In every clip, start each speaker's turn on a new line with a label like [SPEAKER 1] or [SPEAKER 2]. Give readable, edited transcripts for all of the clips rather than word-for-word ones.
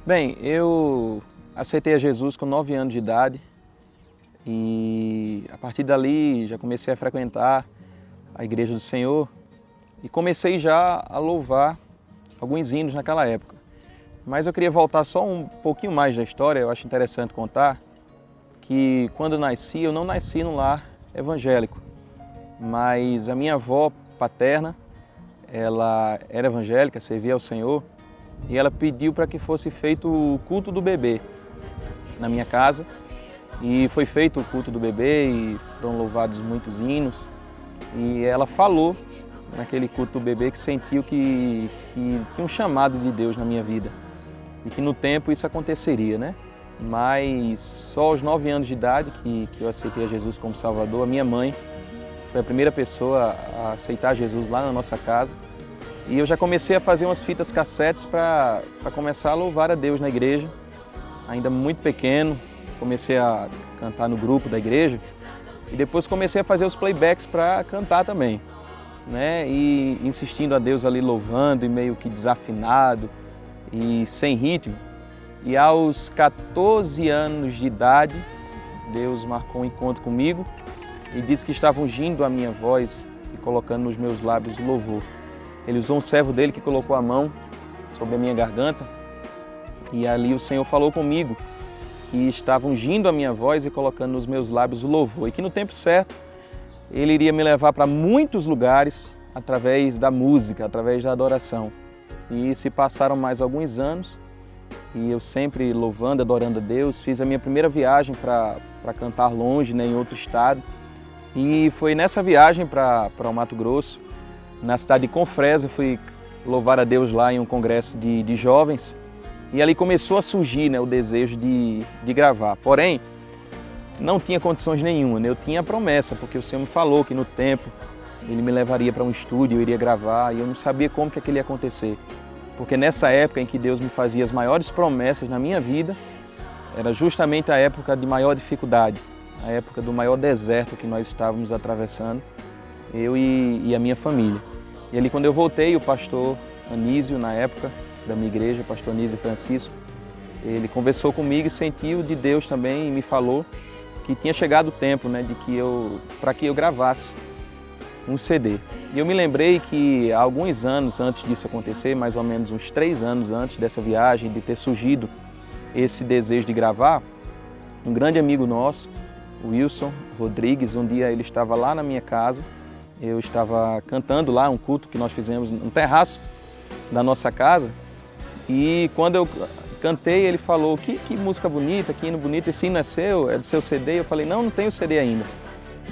[SPEAKER 1] Bem, eu aceitei a Jesus com 9 anos de idade e a partir dali já comecei a frequentar a Igreja do Senhor e comecei já a louvar alguns hinos naquela época. Mas eu queria voltar só um pouquinho mais da história, eu acho interessante contar que quando eu nasci, eu não nasci num lar evangélico, mas a minha avó paterna, ela era evangélica, servia ao Senhor, e ela pediu para que fosse feito o culto do bebê na minha casa. E foi feito o culto do bebê e foram louvados muitos hinos. E ela falou naquele culto do bebê que sentiu que tinha um chamado de Deus na minha vida. E que no tempo isso aconteceria, né? Mas só aos 9 anos de idade que eu aceitei a Jesus como Salvador, a minha mãe foi a primeira pessoa a aceitar Jesus lá na nossa casa. E eu já comecei a fazer umas fitas cassetes para começar a louvar a Deus na igreja. Ainda muito pequeno, comecei a cantar no grupo da igreja e depois comecei a fazer os playbacks para cantar também, né? E insistindo a Deus ali louvando e meio que desafinado e sem ritmo. E aos 14 anos de idade, Deus marcou um encontro comigo e disse que estava ungindo a minha voz e colocando nos meus lábios louvor. Ele usou um servo dele que colocou a mão sobre a minha garganta e ali o Senhor falou comigo que estava ungindo a minha voz e colocando nos meus lábios o louvor e que no tempo certo Ele iria me levar para muitos lugares através da música, através da adoração. E se passaram mais alguns anos e eu sempre louvando, adorando a Deus, fiz a minha primeira viagem para cantar longe, né, em outro estado. E foi nessa viagem para o Mato Grosso, na cidade de Confresa, eu fui louvar a Deus lá em um congresso de jovens e ali começou a surgir, né, o desejo de gravar. Porém, não tinha condições nenhuma, né? Eu tinha a promessa, porque o Senhor me falou que no tempo Ele me levaria para um estúdio, eu iria gravar e eu não sabia como que aquilo ia acontecer. Porque nessa época em que Deus me fazia as maiores promessas na minha vida, era justamente a época de maior dificuldade, a época do maior deserto que nós estávamos atravessando, eu e a minha família. E ali quando eu voltei, o pastor Anísio, na época da minha igreja, o pastor Anísio Francisco, ele conversou comigo e sentiu de Deus também e me falou que tinha chegado o tempo, né, para que eu gravasse um CD. E eu me lembrei que há alguns anos antes disso acontecer, mais ou menos uns 3 anos antes dessa viagem, de ter surgido esse desejo de gravar, um grande amigo nosso, o Wilson Rodrigues, um dia ele estava lá na minha casa, eu estava cantando lá um culto que nós fizemos no terraço da nossa casa e quando eu cantei ele falou, que música bonita, que hino bonito, esse hino é seu, é do seu CD? Eu falei, não tenho CD ainda.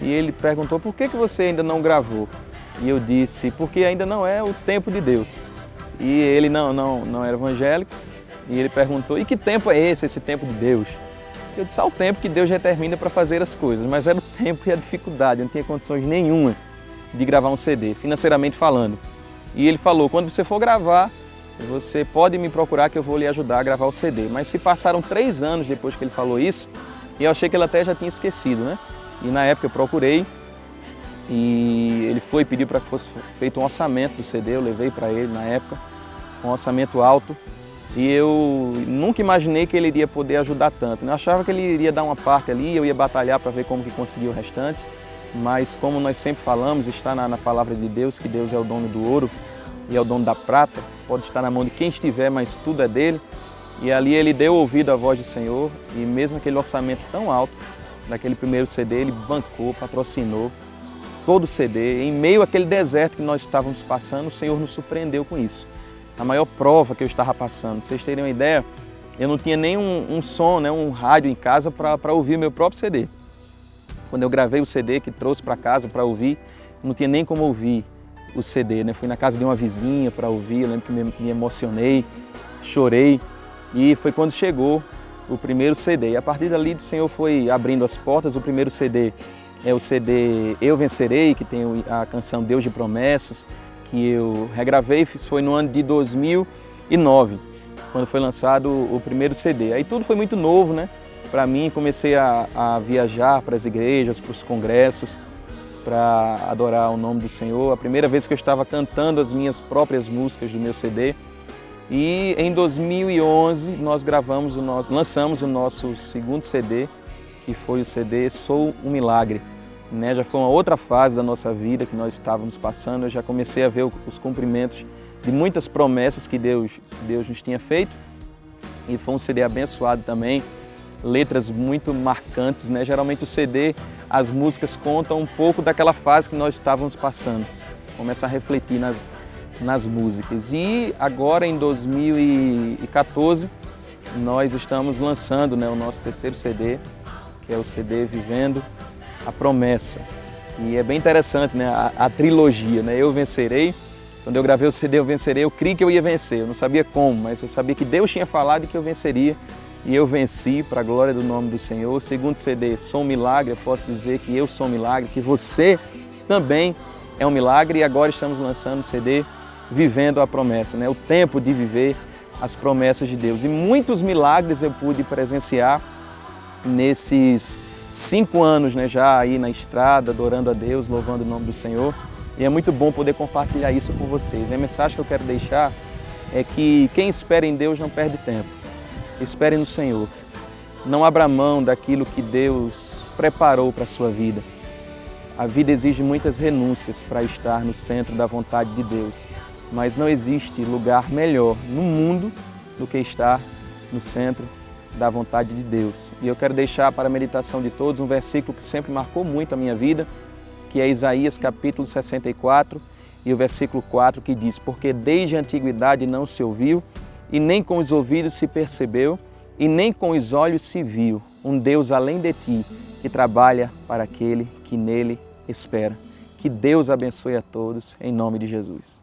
[SPEAKER 1] E ele perguntou, por que você ainda não gravou? E eu disse, porque ainda não é o tempo de Deus. E ele não era evangélico e ele perguntou, e que tempo é esse tempo de Deus? Eu disse, o tempo que Deus determina para fazer as coisas, mas era o tempo e a dificuldade, eu não tinha condições nenhuma de gravar um CD, financeiramente falando. E ele falou, quando você for gravar, você pode me procurar que eu vou lhe ajudar a gravar o CD. Mas se passaram 3 anos depois que ele falou isso, e eu achei que ele até já tinha esquecido, né? E na época eu procurei, e ele foi pedir para que fosse feito um orçamento do CD, eu levei para ele na época, um orçamento alto, e eu nunca imaginei que ele iria poder ajudar tanto, né? Eu achava que ele iria dar uma parte ali, eu ia batalhar para ver como que conseguia o restante, mas como nós sempre falamos, está na palavra de Deus, que Deus é o dono do ouro e é o dono da prata, pode estar na mão de quem estiver, mas tudo é dele. E ali ele deu ouvido à voz do Senhor e mesmo aquele orçamento tão alto, daquele primeiro CD, ele bancou, patrocinou todo o CD. Em meio àquele deserto que nós estávamos passando, o Senhor nos surpreendeu com isso. A maior prova que eu estava passando, vocês terem uma ideia, eu não tinha nem um som, né, um rádio em casa para ouvir meu próprio CD. Quando eu gravei o CD que trouxe para casa para ouvir, não tinha nem como ouvir o CD, né? Fui na casa de uma vizinha para ouvir, eu lembro que me emocionei, chorei e foi quando chegou o primeiro CD. E a partir dali o Senhor foi abrindo as portas. O primeiro CD é o CD Eu Vencerei, que tem a canção Deus de Promessas, que eu regravei, foi no ano de 2009, quando foi lançado o primeiro CD. Aí tudo foi muito novo, né? Para mim, comecei a viajar para as igrejas, para os congressos, para adorar o nome do Senhor. A primeira vez que eu estava cantando as minhas próprias músicas do meu CD. E em 2011 nós lançamos o nosso segundo CD, que foi o CD Sou um Milagre. Né? Já foi uma outra fase da nossa vida que nós estávamos passando. Eu já comecei a ver os cumprimentos de muitas promessas que Deus nos tinha feito. E foi um CD abençoado também, letras muito marcantes, né? Geralmente o CD, as músicas contam um pouco daquela fase que nós estávamos passando. Começa a refletir nas músicas. E agora em 2014 nós estamos lançando, né, o nosso terceiro CD, que é o CD Vivendo a Promessa. E é bem interessante, né, a trilogia, né? Eu vencerei. Quando eu gravei o CD Eu Vencerei, eu criei que eu ia vencer. Eu não sabia como, mas eu sabia que Deus tinha falado que eu venceria. E eu venci, para a glória do nome do Senhor. O segundo CD, Sou um Milagre, eu posso dizer que eu sou um milagre, que você também é um milagre. E agora estamos lançando o CD Vivendo a Promessa, né? O tempo de viver as promessas de Deus. E muitos milagres eu pude presenciar nesses 5 anos, né, já aí na estrada, adorando a Deus, louvando o nome do Senhor. E é muito bom poder compartilhar isso com vocês. E a mensagem que eu quero deixar é que quem espera em Deus não perde tempo. Espere no Senhor. Não abra mão daquilo que Deus preparou para a sua vida. A vida exige muitas renúncias para estar no centro da vontade de Deus. Mas não existe lugar melhor no mundo do que estar no centro da vontade de Deus. E eu quero deixar para a meditação de todos um versículo que sempre marcou muito a minha vida, que é Isaías capítulo 64 e o versículo 4, que diz: porque desde a antiguidade não se ouviu, e nem com os ouvidos se percebeu, e nem com os olhos se viu, um Deus além de ti, que trabalha para aquele que nele espera. Que Deus abençoe a todos, em nome de Jesus.